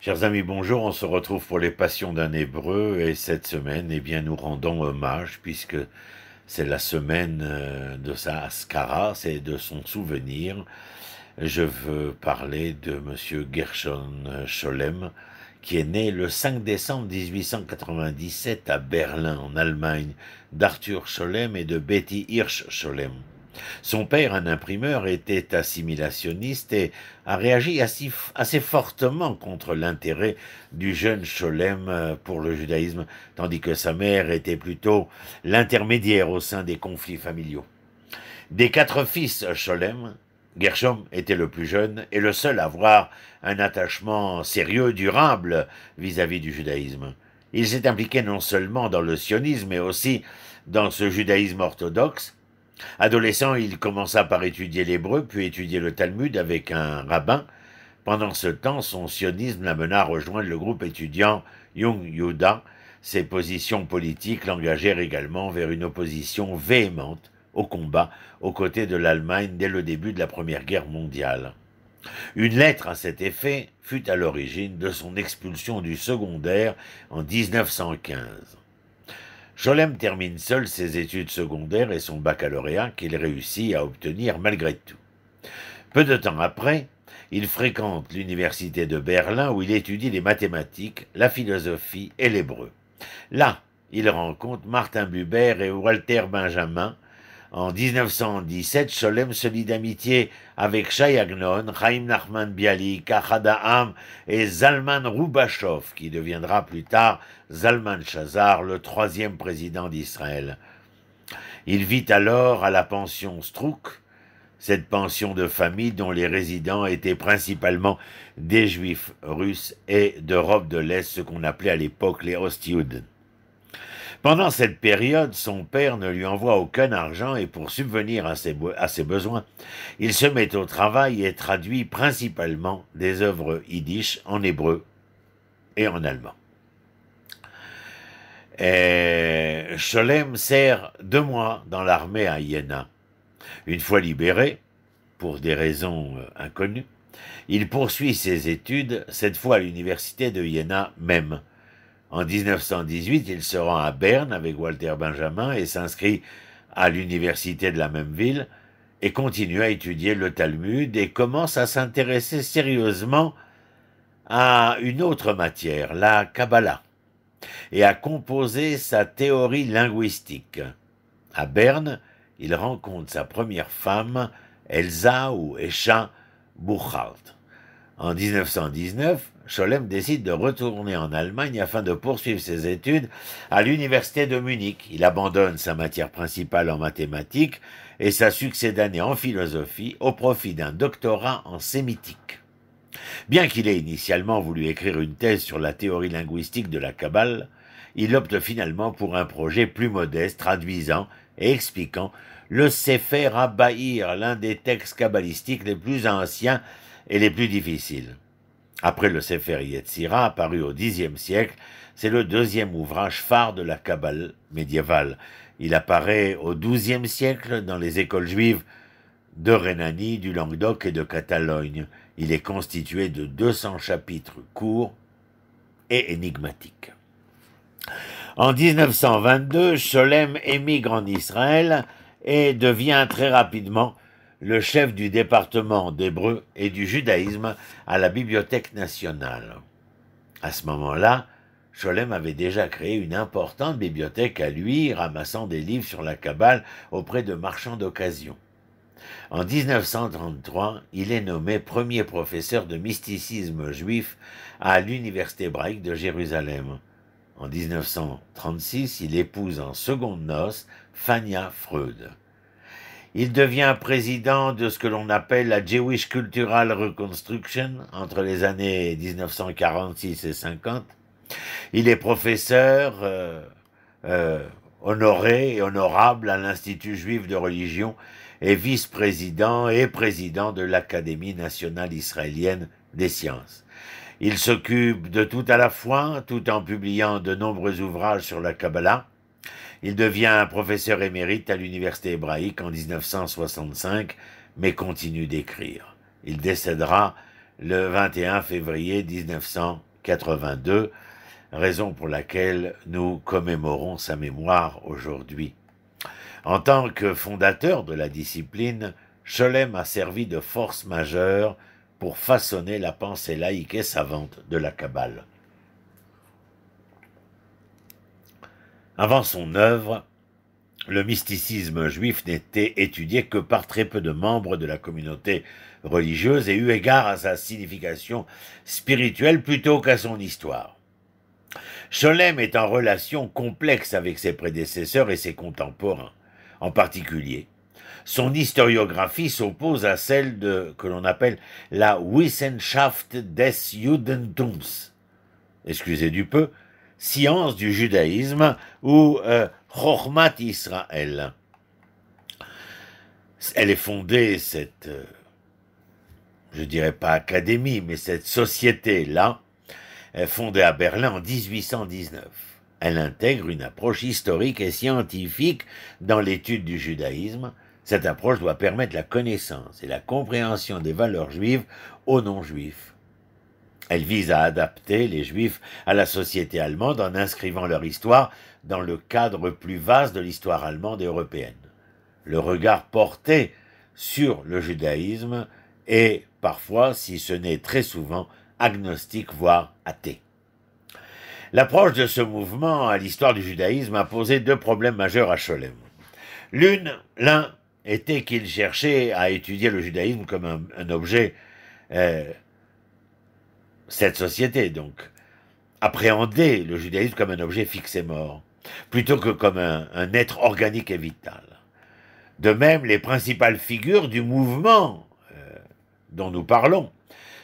Chers amis, bonjour, on se retrouve pour les Passions d'un Hébreu et cette semaine, eh bien, nous rendons hommage puisque c'est la semaine de sa Haskara, c'est de son souvenir. Je veux parler de Monsieur Gershon Scholem, qui est né le 5 décembre 1897 à Berlin, en Allemagne, d'Arthur Scholem et de Betty Hirsch Scholem. Son père, un imprimeur, était assimilationniste et a réagi assez fortement contre l'intérêt du jeune Scholem pour le judaïsme, tandis que sa mère était plutôt l'intermédiaire au sein des conflits familiaux. Des quatre fils Scholem, Gershom était le plus jeune et le seul à avoir un attachement sérieux, durable vis-à-vis du judaïsme. Il s'est impliqué non seulement dans le sionisme, mais aussi dans ce judaïsme orthodoxe. Adolescent, il commença par étudier l'hébreu, puis étudier le Talmud avec un rabbin. Pendant ce temps, son sionisme l'amena à rejoindre le groupe étudiant Young Yuda. Ses positions politiques l'engagèrent également vers une opposition véhémente au combat aux côtés de l'Allemagne dès le début de la Première Guerre mondiale. Une lettre à cet effet fut à l'origine de son expulsion du secondaire en 1915. Scholem termine seul ses études secondaires et son baccalauréat qu'il réussit à obtenir malgré tout. Peu de temps après, il fréquente l'université de Berlin où il étudie les mathématiques, la philosophie et l'hébreu. Là, il rencontre Martin Buber et Walter Benjamin. En 1917, Scholem se lie d'amitié avec Shai Agnon, Chaim Nachman Bialik, Ahad Ha'am et Zalman Roubachov, qui deviendra plus tard Zalman Shazar, le troisième président d'Israël. Il vit alors à la pension Strouk, cette pension de famille dont les résidents étaient principalement des juifs russes et d'Europe de l'Est, ce qu'on appelait à l'époque les Ostjuden. Pendant cette période, son père ne lui envoie aucun argent et pour subvenir à ses besoins, il se met au travail et traduit principalement des œuvres yiddish en hébreu et en allemand. Scholem sert 2 mois dans l'armée à Iéna. Une fois libéré, pour des raisons inconnues, il poursuit ses études, cette fois à l'université de Iéna même. En 1918, il se rend à Berne avec Walter Benjamin et s'inscrit à l'université de la même ville et continue à étudier le Talmud et commence à s'intéresser sérieusement à une autre matière, la Kabbalah, et à composer sa théorie linguistique. À Berne, il rencontre sa première femme, Elsa ou Esha Buchart. En 1919, Scholem décide de retourner en Allemagne afin de poursuivre ses études à l'université de Munich. Il abandonne sa matière principale en mathématiques et sa succédanée en philosophie au profit d'un doctorat en sémitique. Bien qu'il ait initialement voulu écrire une thèse sur la théorie linguistique de la Kabbale, il opte finalement pour un projet plus modeste traduisant et expliquant le Sefer HaBahir, l'un des textes kabbalistiques les plus anciens et les plus difficiles. Après le Sefer Yetzira, apparu au Xe siècle, c'est le deuxième ouvrage phare de la Kabbale médiévale. Il apparaît au XIIe siècle dans les écoles juives de Rhénanie, du Languedoc et de Catalogne. Il est constitué de 200 chapitres courts et énigmatiques. En 1922, Scholem émigre en Israël et devient très rapidement le chef du département d'hébreu et du judaïsme à la Bibliothèque nationale. À ce moment-là, Scholem avait déjà créé une importante bibliothèque à lui, ramassant des livres sur la Kabbale auprès de marchands d'occasion. En 1933, il est nommé premier professeur de mysticisme juif à l'Université hébraïque de Jérusalem. En 1936, il épouse en secondes noces Fania Freud. Il devient président de ce que l'on appelle la Jewish Cultural Reconstruction entre les années 1946 et 50. Il est professeur honoré et honorable à l'Institut juif de religion et vice-président et président de l'Académie nationale israélienne des sciences. Il s'occupe de tout à la fois, tout en publiant de nombreux ouvrages sur la Kabbalah. Il devient professeur émérite à l'université hébraïque en 1965, mais continue d'écrire. Il décédera le 21 février 1980. 82, raison pour laquelle nous commémorons sa mémoire aujourd'hui. En tant que fondateur de la discipline, Scholem a servi de force majeure pour façonner la pensée laïque et savante de la Kabbale. Avant son œuvre, le mysticisme juif n'était étudié que par très peu de membres de la communauté religieuse et eu égard à sa signification spirituelle plutôt qu'à son histoire. Scholem est en relation complexe avec ses prédécesseurs et ses contemporains. En particulier, son historiographie s'oppose à celle que l'on appelle la Wissenschaft des Judentums, excusez du peu, science du judaïsme ou Chochmat Israël. Elle est fondée, cette, je dirais pas académie, mais cette société-là, fondée à Berlin en 1819. Elle intègre une approche historique et scientifique dans l'étude du judaïsme. Cette approche doit permettre la connaissance et la compréhension des valeurs juives aux non-juifs. Elle vise à adapter les juifs à la société allemande en inscrivant leur histoire dans le cadre plus vaste de l'histoire allemande et européenne. Le regard porté sur le judaïsme est parfois, si ce n'est très souvent, agnostique, voire athée. L'approche de ce mouvement à l'histoire du judaïsme a posé deux problèmes majeurs à Scholem. L'un était qu'il cherchait à étudier le judaïsme comme un objet, cette société donc, appréhender le judaïsme comme un objet fixe et mort, plutôt que comme un être organique et vital. De même, les principales figures du mouvement dont nous parlons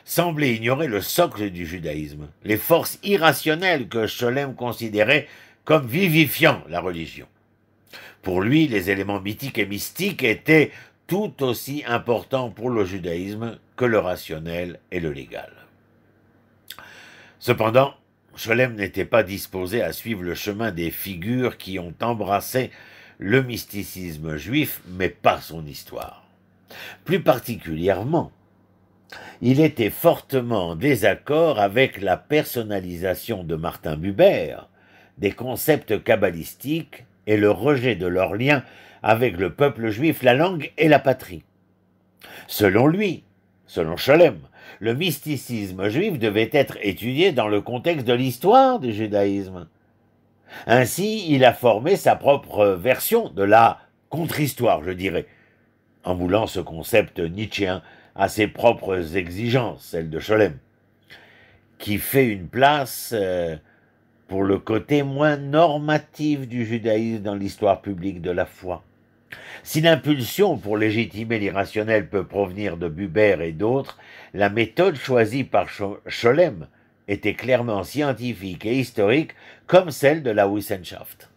semblaient ignorer le socle du judaïsme, les forces irrationnelles que Scholem considérait comme vivifiant la religion. Pour lui, les éléments mythiques et mystiques étaient tout aussi importants pour le judaïsme que le rationnel et le légal. Cependant, Scholem n'était pas disposé à suivre le chemin des figures qui ont embrassé le mysticisme juif, mais pas son histoire. Plus particulièrement, il était fortement en désaccord avec la personnalisation de Martin Buber des concepts kabbalistiques et le rejet de leur lien avec le peuple juif, la langue et la patrie. Selon lui, selon Scholem, le mysticisme juif devait être étudié dans le contexte de l'histoire du judaïsme. Ainsi, il a formé sa propre version de la contre-histoire, je dirais, en moulant ce concept nietzschéen à ses propres exigences, celles de Scholem, qui fait une place pour le côté moins normatif du judaïsme dans l'histoire publique de la foi. Si l'impulsion pour légitimer l'irrationnel peut provenir de Buber et d'autres, la méthode choisie par Scholem était clairement scientifique et historique comme celle de la Wissenschaft.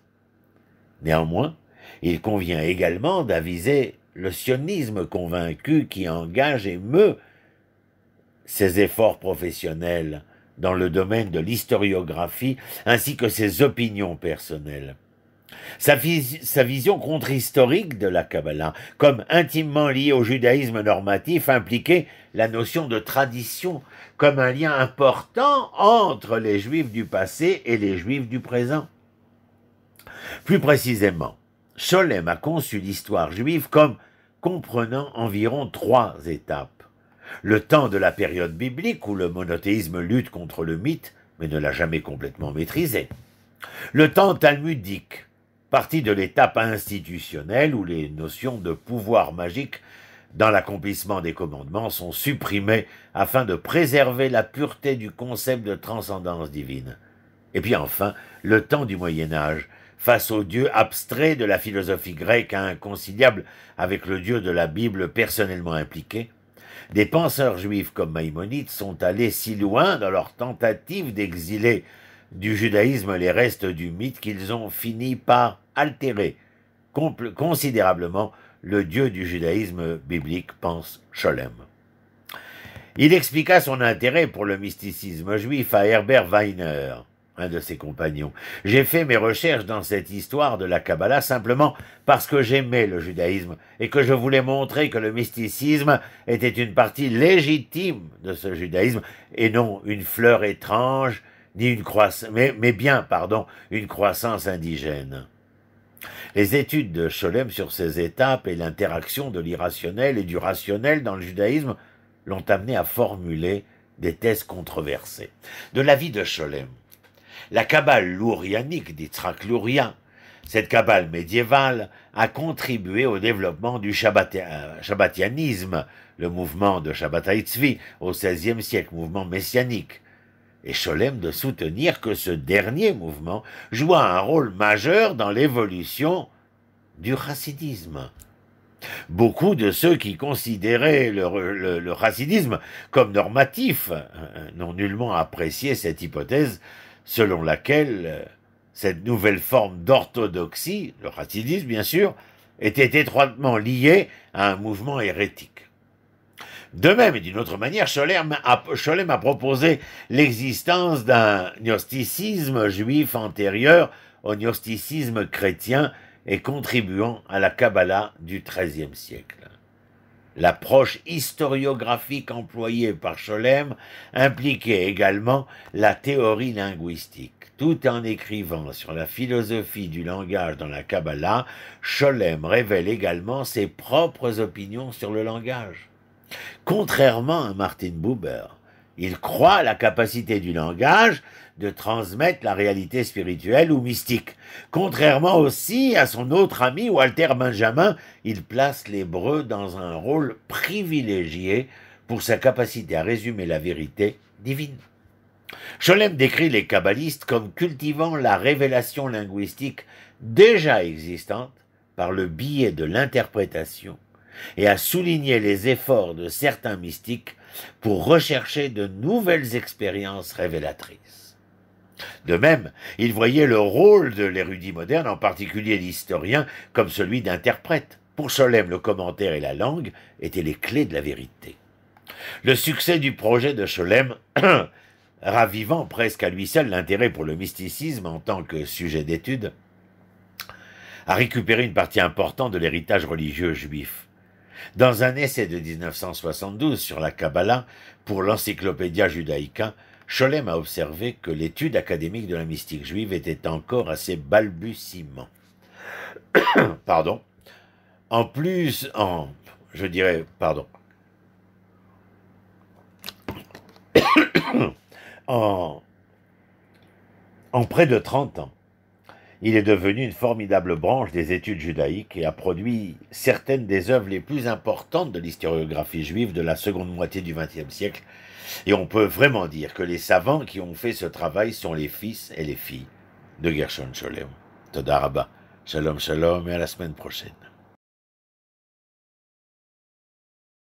Néanmoins, il convient également d'aviser le sionisme convaincu qui engage et meut ses efforts professionnels dans le domaine de l'historiographie ainsi que ses opinions personnelles. Sa vision contre-historique de la Kabbalah, comme intimement liée au judaïsme normatif, impliquait la notion de tradition comme un lien important entre les Juifs du passé et les Juifs du présent. Plus précisément, Scholem a conçu l'histoire juive comme comprenant environ 3 étapes. Le temps de la période biblique où le monothéisme lutte contre le mythe, mais ne l'a jamais complètement maîtrisé. Le temps talmudique, partie de l'étape institutionnelle où les notions de pouvoir magique dans l'accomplissement des commandements sont supprimées afin de préserver la pureté du concept de transcendance divine. Et puis enfin, le temps du Moyen-Âge, face au Dieu abstrait de la philosophie grecque inconciliable avec le Dieu de la Bible personnellement impliqué, des penseurs juifs comme Maïmonide sont allés si loin dans leur tentative d'exiler du judaïsme les restes du mythe qu'ils ont fini par altérer considérablement le Dieu du judaïsme biblique, pense Scholem. Il expliqua son intérêt pour le mysticisme juif à Herbert Weiner. un de ses compagnons. J'ai fait mes recherches dans cette histoire de la Kabbalah simplement parce que j'aimais le judaïsme et que je voulais montrer que le mysticisme était une partie légitime de ce judaïsme et non une fleur étrange, ni une croissance, une croissance indigène. Les études de Scholem sur ces étapes et l'interaction de l'irrationnel et du rationnel dans le judaïsme l'ont amené à formuler des thèses controversées. De l'avis de Scholem, la Kabbale lourianique d'Yitzhak Luria, cette Kabbale médiévale, a contribué au développement du shabbatianisme, le mouvement de Shabbatai Tzvi au XVIe siècle, mouvement messianique, et Scholem de soutenir que ce dernier mouvement joua un rôle majeur dans l'évolution du chassidisme. Beaucoup de ceux qui considéraient le chassidisme comme normatif n'ont nullement apprécié cette hypothèse selon laquelle cette nouvelle forme d'orthodoxie, le chassidisme bien sûr, était étroitement liée à un mouvement hérétique. De même et d'une autre manière, Scholem a proposé l'existence d'un gnosticisme juif antérieur au gnosticisme chrétien et contribuant à la Kabbalah du XIIIe siècle. L'approche historiographique employée par Scholem impliquait également la théorie linguistique. Tout en écrivant sur la philosophie du langage dans la Kabbalah, Scholem révèle également ses propres opinions sur le langage. Contrairement à Martin Buber, il croit à la capacité du langage de transmettre la réalité spirituelle ou mystique. Contrairement aussi à son autre ami Walter Benjamin, il place l'hébreu dans un rôle privilégié pour sa capacité à résumer la vérité divine. Scholem décrit les kabbalistes comme cultivant la révélation linguistique déjà existante par le biais de l'interprétation et a souligné les efforts de certains mystiques pour rechercher de nouvelles expériences révélatrices. De même, il voyait le rôle de l'érudit moderne, en particulier l'historien, comme celui d'interprète. Pour Scholem, le commentaire et la langue étaient les clés de la vérité. Le succès du projet de Scholem, ravivant presque à lui seul l'intérêt pour le mysticisme en tant que sujet d'étude, a récupéré une partie importante de l'héritage religieux juif. Dans un essai de 1972 sur la Kabbalah pour l'Encyclopédia Judaica, Scholem a observé que l'étude académique de la mystique juive était encore à ses balbutiements. Pardon. En près de 30 ans, il est devenu une formidable branche des études judaïques et a produit certaines des œuvres les plus importantes de l'historiographie juive de la seconde moitié du XXe siècle. Et on peut vraiment dire que les savants qui ont fait ce travail sont les fils et les filles de Gershon Scholem. Toda Rabba. Shalom, shalom et à la semaine prochaine.